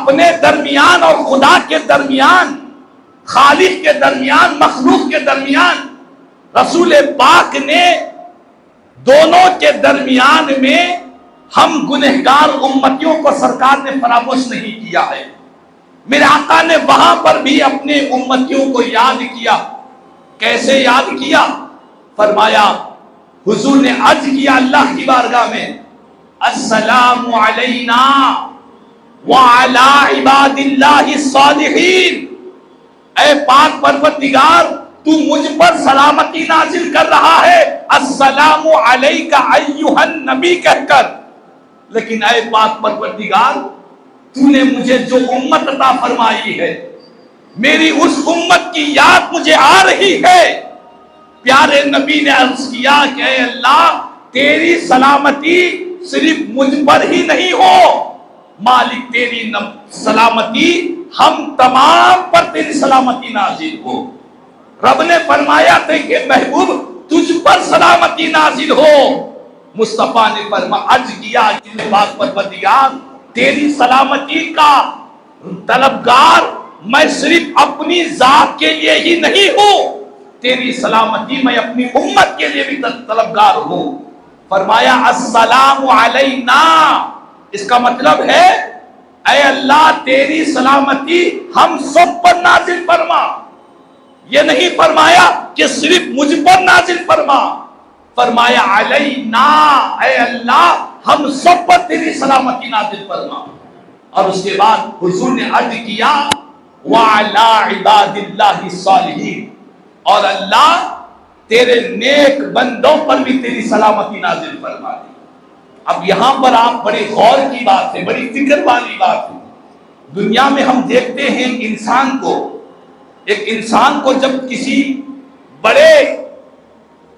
اپنے درمیان اور خدا کے درمیان، خالق کے درمیان، مخلوق کے درمیان، رسول پاک نے دونوں کے درمیان میں ہم گنہگار امتیوں کو سرکار نے فراموش نہیں کیا ہے۔ میرے آقا نے وہاں پر بھی اپنے امتیوں کو یاد کیا۔ کیسے یاد کیا؟ فرمایا، حضور نے عرض کیا اللہ کی بارگاہ میں، السلام علینا وعلی عباد اللہ الصالحین، اے پاک پروردگار تو مجھ پر سلامتی نازل کر رہا ہے السلام علیکہ ایھا النبی کہہ کر، لیکن اے پاک پروردگار تو نے مجھے جو امت عطا فرمائی ہے، میری اس امت کی یاد مجھے آ رہی ہے۔ پیارے نبی نے عرض کیا کہ اے اللہ تیری سلامتی صرف مجھ پر ہی نہیں ہو، مالک تیری سلامتی ہم تمام پر تیری سلامتی نازل ہو۔ رب نے فرمایا تھا کہ محبوب تجھ پر سلامتی نازل ہو۔ مصطفیٰ نے عرض کیا کہ پاک پروردگار تیری سلامتی کا طلبگار میں صرف اپنی ذات کے لیے ہی نہیں ہوں، تیری سلامتی میں اپنی امت کے لیے بھی طلبگار ہوں۔ فرمایا السلام علینا، اس کا مطلب ہے اے اللہ تیری سلامتی ہم سب پر نازل فرما۔ یہ نہیں فرمایا کہ صرف مجھ پر نازل فرما، فرمایا علینا، اے اللہ ہم سب پر تیری سلامتی نازل فرما۔ اور اس کے بعد حضور نے عرض کیا وعلی عباد اللہ الصالحین، اور اللہ تیرے نیک بندوں پر بھی تیری سلامتی نازل فرما دی۔ اب یہاں پر آپ بڑے غور کی بات ہے، بڑی فکر والی بات ہے۔ دنیا میں ہم دیکھتے ہیں ایک انسان کو جب کسی بڑے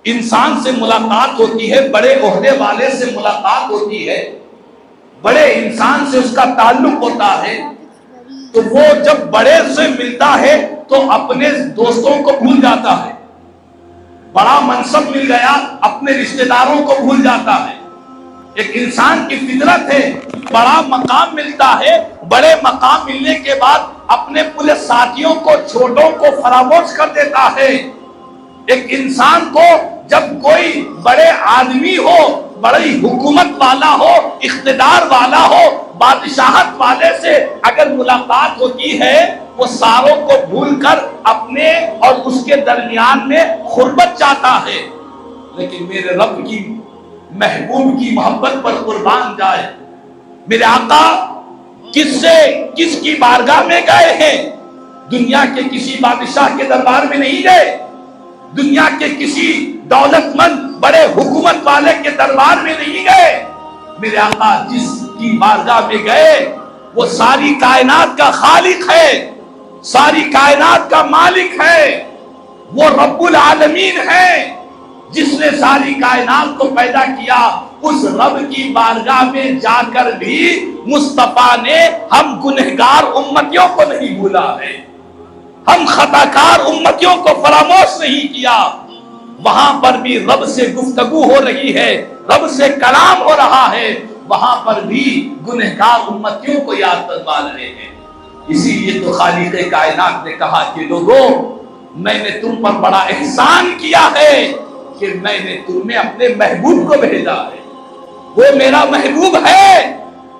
انسان سے ملاقات ہوتی ہے، بڑے عہدے والے سے ملاقات ہوتی ہے، بڑے انسان سے اس کا تعلق ہوتا ہے، تو وہ جب بڑے سے ملتا ہے تو اپنے دوستوں کو بھول جاتا ہے، بڑا منصب مل گیا اپنے رشتہ داروں کو بھول جاتا ہے۔ ایک انسان کی فطرت ہے، بڑا مقام ملتا ہے، بڑے مقام ملنے کے بعد اپنے پورے ساتھیوں کو چھوٹوں کو فراموش کر دیتا ہے۔ ایک انسان کو جب کوئی بڑے آدمی ہو، بڑی حکومت والا ہو، اقتدار والا ہو، بادشاہت والے سے اگر ملاقات ہوتی ہے، وہ ساروں کو بھول کر اپنے اور اس کے درمیان میں غربت چاہتا ہے۔ لیکن میرے رب کی محبوب کی محبت پر قربان جائے، میرے آقا کس کی بارگاہ میں گئے ہیں؟ دنیا کے کسی بادشاہ کے دربار میں نہیں گئے، دنیا کے کسی دولت مند بڑے حکومت والے کے دربار میں نہیں گئے۔ میرے آقا جس کی بارگاہ میں گئے وہ ساری کائنات کا خالق ہے، ساری کائنات کا مالک ہے، وہ رب العالمین ہے جس نے ساری کائنات کو پیدا کیا۔ اس رب کی بارگاہ میں جا کر بھی مصطفیٰ نے ہم گنہگار امتیوں کو نہیں بھولا ہے، ہم خطاکار امتیوں کو فراموش نہیں کیا۔ وہاں پر بھی رب سے گفتگو ہو رہی ہے، رب سے کلام ہو رہا ہے، وہاں پر بھی گنہگار امتیوں کو یاد فرما رہے ہیں۔ اسی لیے تو خالق کائنات نے کہا کہ لوگوں میں نے تم پر بڑا احسان کیا ہے کہ میں نے تمہیں اپنے محبوب کو بھیجا ہے۔ وہ میرا محبوب ہے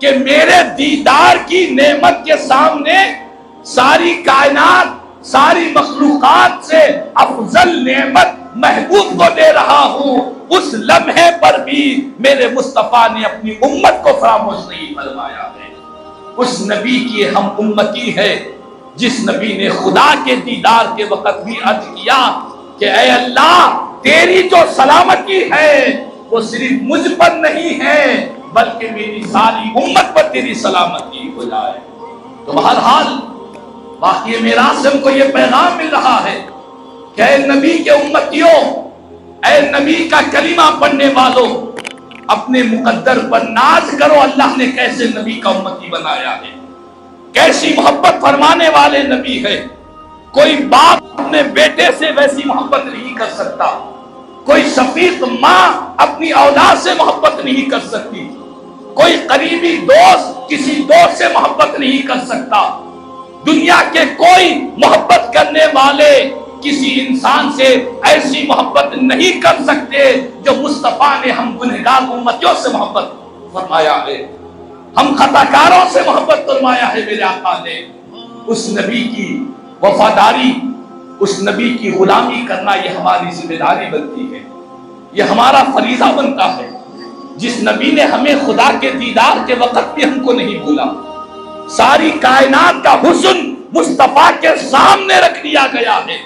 کہ میرے دیدار کی نعمت کے سامنے ساری کائنات، ساری مخلوقات سے افضل نعمت محبوب کو دے رہا ہوں۔ اس لمحے پر بھی میرے مصطفیٰ نے اپنی امت کو فراموش نہیں فرمایا ہے۔ اس نبی کی ہم امتی ہے جس نبی نے خدا کے دیدار کے وقت بھی عرض کیا کہ اے اللہ تیری جو سلامتی ہے وہ صرف مجھ پر نہیں ہے بلکہ میری ساری امت پر تیری سلامتی ہو جائے۔ تو بہرحال باقی میراث سے ہم کو یہ پیغام مل رہا ہے کہ اے نبی کے امتیوں، اے نبی کا کلمہ پڑھنے والوں، اپنے مقدر پر ناز کرو۔ اللہ نے کیسے نبی کا امتی بنایا ہے، کیسی محبت فرمانے والے نبی ہے۔ کوئی باپ اپنے بیٹے سے ویسی محبت نہیں کر سکتا، کوئی شفیق ماں اپنی اولاد سے محبت نہیں کر سکتی۔ کوئی قریبی دوست کسی دوست سے محبت نہیں کر سکتا، دنیا کے کوئی محبت کرنے والے کسی انسان سے ایسی محبت نہیں کر سکتے جو مصطفیٰ نے ہم گنہگار امتیوں سے محبت فرمایا ہے، ہم خطاکاروں سے محبت فرمایا ہے۔ میرے آقا نے اس نبی کی وفاداری، اس نبی کی غلامی کرنا یہ ہماری ذمہ داری بنتی ہے، یہ ہمارا فریضہ بنتا ہے۔ جس نبی نے ہمیں خدا کے دیدار کے وقت بھی ہم کو نہیں بھولا، ساری کائنات کا حسن مصطفیٰ کے سامنے رکھ دیا گیا ہے،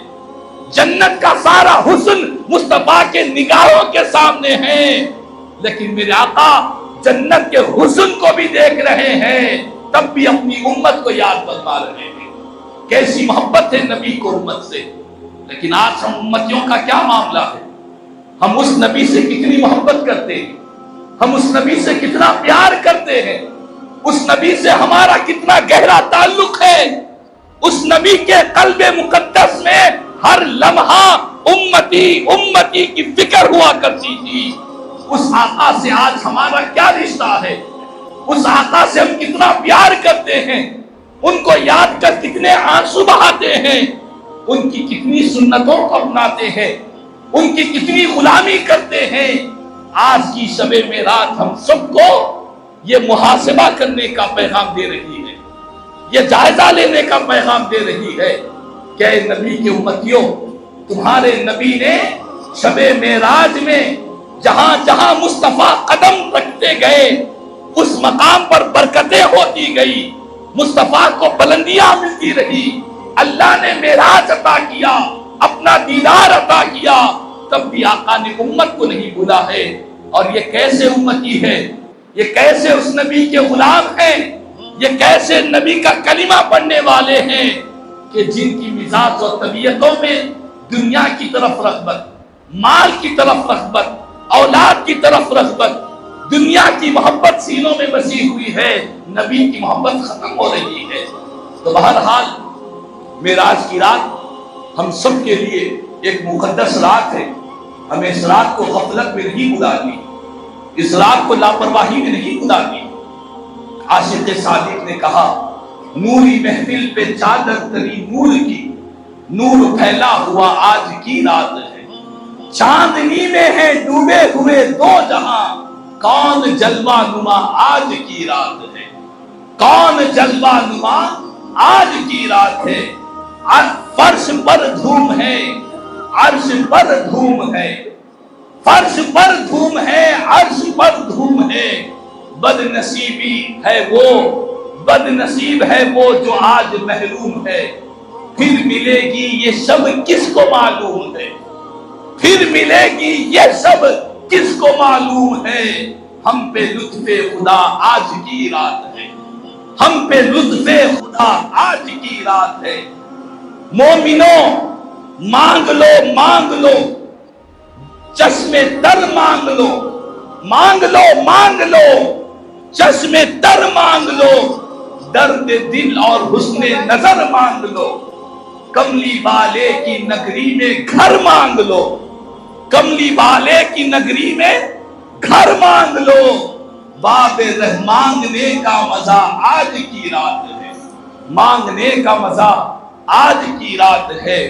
جنت کا سارا حسن مصطفیٰ کے نگاہوں کے سامنے ہے، لیکن میرے آقا جنت کے حسن کو بھی دیکھ رہے ہیں، تب بھی اپنی امت کو یاد فرما رہے ہیں۔ کیسی محبت ہے نبی کو امت سے، لیکن آج ہم امتیوں کا کیا معاملہ ہے؟ ہم اس نبی سے کتنی محبت کرتے ہیں، ہم اس نبی سے کتنا پیار کرتے ہیں، اس نبی سے ہمارا کتنا گہرا تعلق ہے۔ اس نبی کے قلب مقدس میں ہر لمحہ امتی امتی کی فکر ہوا کرتی تھی۔ اس آقا سے آج ہمارا کیا رشتہ ہے؟ اس آقا سے ہم کتنا پیار کرتے ہیں، ان کو یاد کر کتنے آنسو بہاتے ہیں، ان کی کتنی سنتوں کو اپناتے ہیں، ان کی کتنی غلامی کرتے ہیں۔ آج کی شب معراج ہم سب کو یہ محاسبہ کرنے کا پیغام دے رہی ہے، یہ جائزہ لینے کا پیغام دے رہی ہے کہ اے نبی کے امتیوں، تمہارے نبی نے شب معراج میں جہاں جہاں مصطفیٰ قدم رکھتے گئے اس مقام پر برکتیں ہوتی گئی، مصطفیٰ کو بلندیاں ملتی رہی، اللہ نے معراج عطا کیا، اپنا دیدار عطا کیا، تب بھی آقا نے امت کو نہیں بھولا ہے۔ اور یہ کیسے امتی ہے، یہ کیسے اس نبی کے غلام ہیں، یہ کیسے نبی کا کلمہ پڑھنے والے ہیں کہ جن کی مزاج اور طبیعتوں میں دنیا کی طرف رغبت، مال کی طرف رغبت، اولاد کی طرف رغبت، دنیا کی محبت سینوں میں بسی ہوئی ہے، نبی کی محبت ختم ہو رہی ہے۔ تو بہرحال معراج کی رات ہم سب کے لیے ایک مقدس رات ہے، ہمیں اس رات کو غفلت میں نہیں گزارنی، اس رات کو لاپرواہی میں نہیں گزارنی۔ عاشق صادق نے کہا، نوری محفل پہ چادر تری نور کی، نور پھیلا ہوا آج کی رات ہے، چاندنی میں ہے ڈوبے ہوئے دو جہاں، کون جلوہ نما آج کی رات ہے، کون جلوہ نما آج کی رات ہے۔ فرش پر دھوم ہے، عرش پر دھوم ہے، فرش پر دھوم ہے، عرش پر دھوم ہے، بد نصیبی ہے وہ، بد نصیب ہے وہ جو آج محروم ہے، پھر ملے گی یہ شب کس کو معلوم ہے، پھر ملے گی یہ شب کس کو معلوم ہے، ہم پہ لطف خدا آج کی رات ہے، ہم پہ لطف خدا آج کی رات ہے۔ مومنوں مانگ لو مانگ لو، چشم تر مانگ لو، مانگ لو مانگ لو، چشم تر مانگ لو، درد دل اور حسن نظر مانگ لو، کملی والے کی نگری میں گھر مانگ لو، کملی والے کی نگری میں گھر مانگ لو، باب رہ مانگنے کا مزہ آج کی رات ہے، مانگنے کا مزہ آج کی رات ہے۔